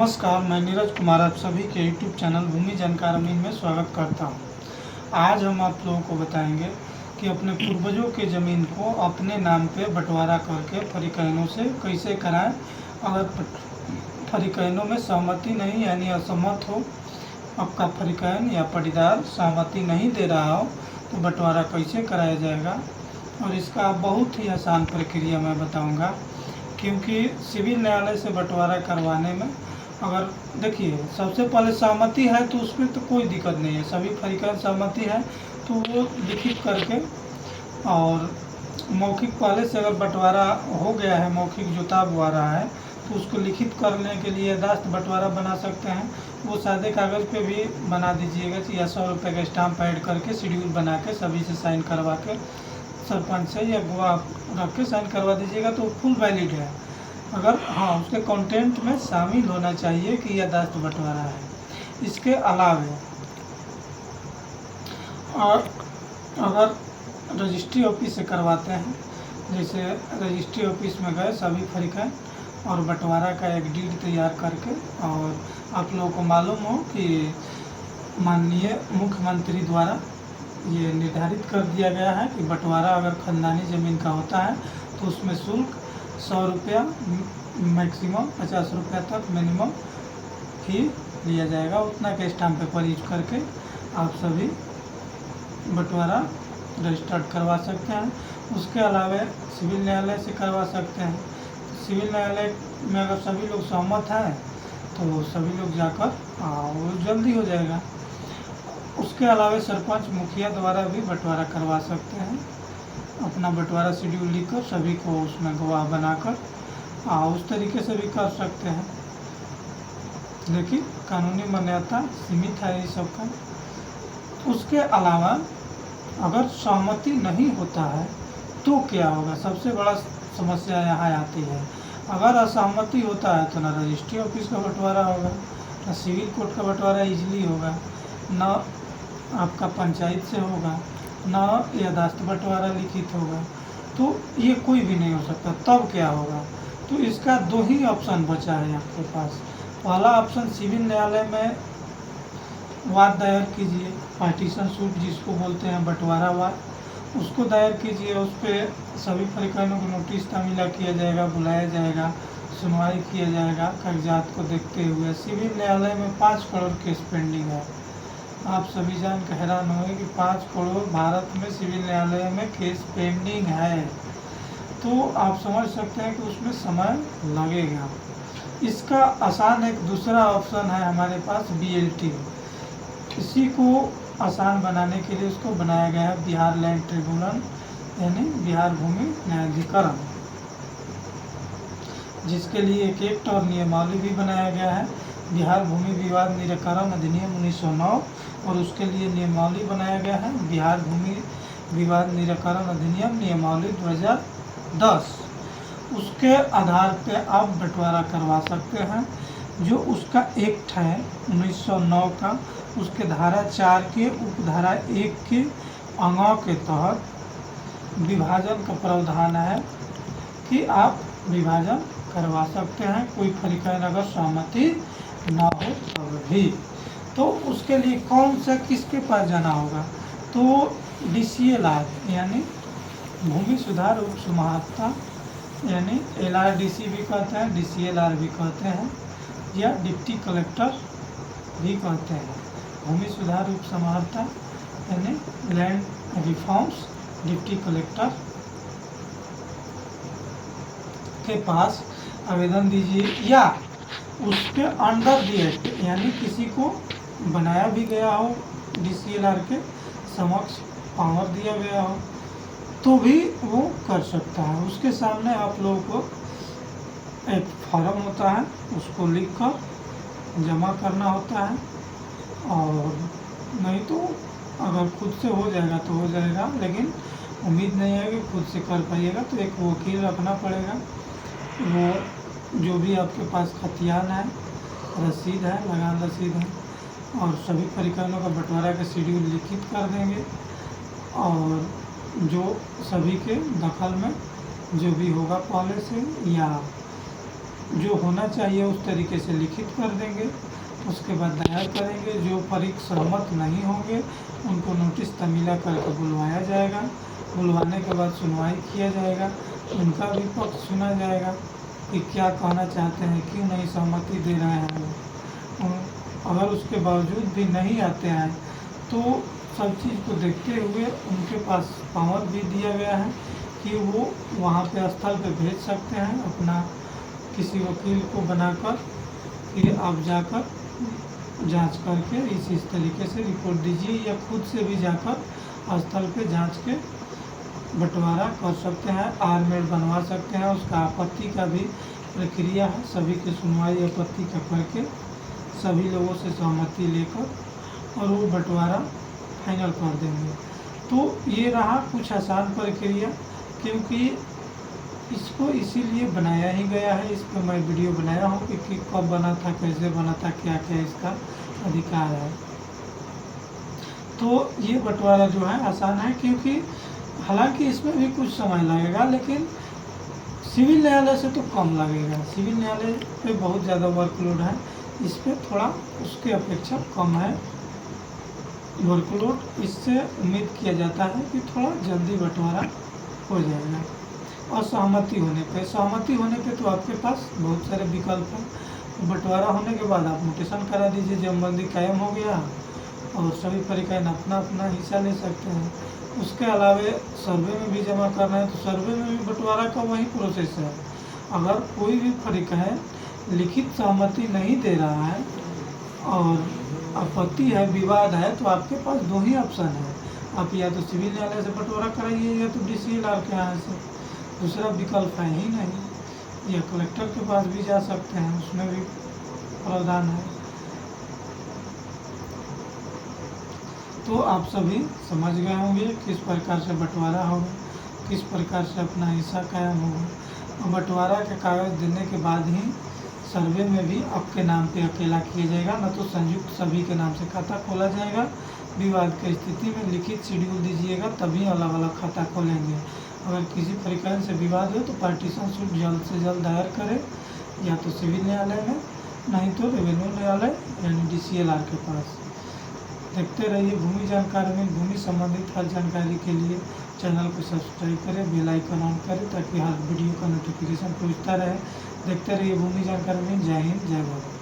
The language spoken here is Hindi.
नमस्कार, मैं नीरज कुमार आप सभी के यूट्यूब चैनल भूमि जानकार अमीन में स्वागत करता हूं। आज हम आप लोगों को बताएंगे कि अपने पूर्वजों के ज़मीन को अपने नाम पे बंटवारा करके फरीकैनों से कैसे कराएं। अगर फरीकैनों में सहमति नहीं यानी असहमत हो, आपका फरीकैन या पट्टीदार सहमति नहीं दे रहा हो तो बंटवारा कैसे कराया जाएगा। और इसका बहुत ही आसान प्रक्रिया मैं बताऊँगा, क्योंकि सिविल न्यायालय से बंटवारा करवाने में अगर देखिए सबसे पहले सहमति है तो उसमें तो कोई दिक्कत नहीं है, सभी फरीकैन सहमति है तो वो लिखित करके और मौखिक पहले से अगर बंटवारा हो गया है, मौखिक जोता हुआ रहा है तो उसको लिखित करने के लिए याददाश्त बंटवारा बना सकते हैं। वो सादे कागज़ पे भी बना दीजिएगा या 100 रुपये का स्टाम्प ऐड करके शेड्यूल बना के सभी से साइन करवा के सरपंच से या गवाह रख के साइन करवा दीजिएगा तो फुल वैलिड है। अगर हाँ उसके कंटेंट में शामिल होना चाहिए कि याददाश्त बंटवारा है। इसके अलावा और अगर रजिस्ट्री ऑफिस से करवाते हैं, जैसे रजिस्ट्री ऑफिस में गए सभी फरीकैन और बंटवारा का एक डीड तैयार करके, और आप लोगों को मालूम हो कि माननीय मुख्यमंत्री द्वारा ये निर्धारित कर दिया गया है कि बंटवारा अगर खानदानी ज़मीन का होता है तो उसमें शुल्क 100 रुपया मैक्सिमम 50 रुपया तक मिनिमम ही लिया जाएगा। उतना के स्टाम्प पेपर यूज करके आप सभी बंटवारा रजिस्टर्ड करवा सकते हैं। उसके अलावा सिविल न्यायालय से करवा सकते हैं। सिविल न्यायालय में अगर सभी लोग सहमत हैं तो सभी लोग जाकर वो जल्दी हो जाएगा। उसके अलावा सरपंच मुखिया द्वारा भी बंटवारा करवा सकते हैं। अपना बंटवारा शेड्यूल लिखकर सभी को उसमें गवाह बनाकर उस तरीके से भी कर सकते हैं, लेकिन कानूनी मान्यता सीमित है इस सब का। उसके अलावा अगर सहमति नहीं होता है तो क्या होगा, सबसे बड़ा समस्या यहाँ आती है। अगर असहमति होता है तो ना रजिस्ट्री ऑफिस का बंटवारा होगा, ना सिविल कोर्ट का बंटवारा ईजिली होगा, ना आपका पंचायत से होगा, ना याददाश्त बंटवारा लिखित होगा, तो ये कोई भी नहीं हो सकता। तब क्या होगा, तो इसका दो ही ऑप्शन बचा है आपके पास। पहला ऑप्शन सिविल न्यायालय में वाद दायर कीजिए, पार्टीशन सूट जिसको बोलते हैं बंटवारा वाद, उसको दायर कीजिए। उस पर सभी फरीकैनों को नोटिस तामीला किया जाएगा, बुलाया जाएगा, सुनवाई किया जाएगा कागजात को देखते हुए। सिविल न्यायालय में 5 करोड़ केस पेंडिंग है। आप सभी जान के हैरान होंगे कि 5 करोड़ भारत में सिविल न्यायालय में केस पेंडिंग है, तो आप समझ सकते हैं कि उसमें समय लगेगा। इसका आसान एक दूसरा ऑप्शन है हमारे पास, BLT। इसी को आसान बनाने के लिए उसको बनाया गया है बिहार लैंड ट्रिब्यूनल, यानी बिहार भूमि न्यायाधिकरण, जिसके लिए एक एक्ट और नियमावली भी बनाया गया है। बिहार भूमि विवाद निराकरण अधिनियम 1909 और उसके लिए नियमावली बनाया गया है बिहार भूमि विवाद निराकरण अधिनियम नियमावली 2010। उसके आधार पे आप बंटवारा करवा सकते हैं। जो उसका एक्ट है 1909 का, उसके धारा 4 के उपधारा 1 के अंगों के तहत विभाजन का प्रावधान है कि आप विभाजन करवा सकते हैं, कोई फरीकैन अगर सहमति ना हो तब भी। तो उसके लिए कौन सा किसके पास जाना होगा, तो DCLR यानी भूमि सुधार उप समाहर्ता, यानी LRDC भी कहते हैं, DCLR भी कहते हैं, या डिप्टी कलेक्टर भी कहते हैं। भूमि सुधार उप समाहर्ता यानी लैंड रिफॉर्म्स डिप्टी कलेक्टर के पास आवेदन दीजिए, या उसके अंडर दी एक्ट यानी किसी को बनाया भी गया हो, DCLR के समक्ष पावर दिया गया हो तो भी वो कर सकता है। उसके सामने आप लोगों को एक फॉर्म होता है, उसको लिखकर जमा करना होता है, और नहीं तो अगर खुद से हो जाएगा तो हो जाएगा, लेकिन उम्मीद नहीं है कि खुद से कर पाइएगा, तो एक वकील रखना पड़ेगा। वो जो भी आपके पास खतियान है, रसीद है, लगान रसीद है, और सभी फरीकैनों का बंटवारा का शेड्यूल लिखित कर देंगे, और जो सभी के दखल में जो भी होगा पहले से या जो होना चाहिए उस तरीके से लिखित कर देंगे। उसके बाद दायर करेंगे। जो फरीक सहमत नहीं होंगे उनको नोटिस तमीला करके बुलवाया जाएगा। बुलवाने के बाद सुनवाई किया जाएगा। उनका भी पक्ष सुना जाएगा कि क्या कहना चाहते हैं, क्यों नहीं सहमति दे रहे हैं वो। अगर उसके बावजूद भी नहीं आते हैं तो सब चीज़ को देखते हुए उनके पास पावर भी दिया गया है कि वो वहाँ पे स्थल पे भेज सकते हैं अपना किसी वकील को बनाकर कि आप जाकर जांच करके इस तरीके से रिपोर्ट दीजिए, या खुद से भी जाकर स्थल पे जांच के बंटवारा कर सकते हैं, आरमेड बनवा सकते हैं। उसका आपत्ति का भी प्रक्रिया है। सभी की सुनवाई आपत्ति का करके सभी लोगों से सहमति लेकर और वो बंटवारा फाइनल कर देंगे। तो ये रहा कुछ आसान प्रक्रिया, क्योंकि इसको इसीलिए बनाया ही गया है। इस पर मैं वीडियो बनाया हूँ कि कब बना था, कैसे बना था, क्या क्या इसका अधिकार है। तो ये बंटवारा जो है आसान है, क्योंकि हालांकि इसमें भी कुछ समय लगेगा, लेकिन सिविल न्यायालय से तो कम लगेगा। सिविल न्यायालय पे बहुत ज़्यादा वर्कलोड है, इस पर थोड़ा उसके अपेक्षा कम है वर्कलोड। इससे उम्मीद किया जाता है कि थोड़ा जल्दी बंटवारा हो जाएगा। और सहमति होने पे तो आपके पास बहुत सारे विकल्प हैं। बंटवारा होने के बाद आप नोटिशन करा दीजिए, जमबंदी कायम हो गया और सभी फरीकैन अपना अपना हिस्सा ले सकते हैं। उसके अलावे सर्वे में भी जमा करना है तो सर्वे में भी बंटवारा का वही प्रोसेस है। अगर कोई भी फरीकैन लिखित सहमति नहीं दे रहा है और आपत्ति है, विवाद है, तो आपके पास दो ही ऑप्शन है। आप या तो सिविल न्यायालय से बंटवारा कराइए या तो DCLR के यहाँ से, दूसरा विकल्प है ही नहीं। या कलेक्टर के पास भी जा सकते हैं, उसमें भी प्रावधान है। तो आप सभी समझ गए होंगे किस प्रकार से बंटवारा होगा, किस प्रकार से अपना हिस्सा कायम होगा। बंटवारा के कागज़ देने के बाद ही सर्वे में भी आपके नाम पे अकेला किया जाएगा, न तो संयुक्त सभी के नाम से खाता खोला जाएगा। विवाद की स्थिति में लिखित शेड्यूल दीजिएगा, तभी अलग अलग खाता खोलेंगे। अगर किसी फरीकैन से विवाद हो तो पार्टीशन सूट जल्द से जल्द दायर करें, या तो सिविल न्यायालय में, नहीं तो रेवेन्यू न्यायालय यानी DCLR के पास। देखते रहिए भूमि जानकारी में। भूमि संबंधित हर जानकारी के लिए चैनल को सब्सक्राइब करें, बेल आइकन ऑन करें ताकि हर वीडियो का नोटिफिकेशन पहुंचता रहे। देखते रहिए भूमि जानकारी में। जय हिंद, जय भारत।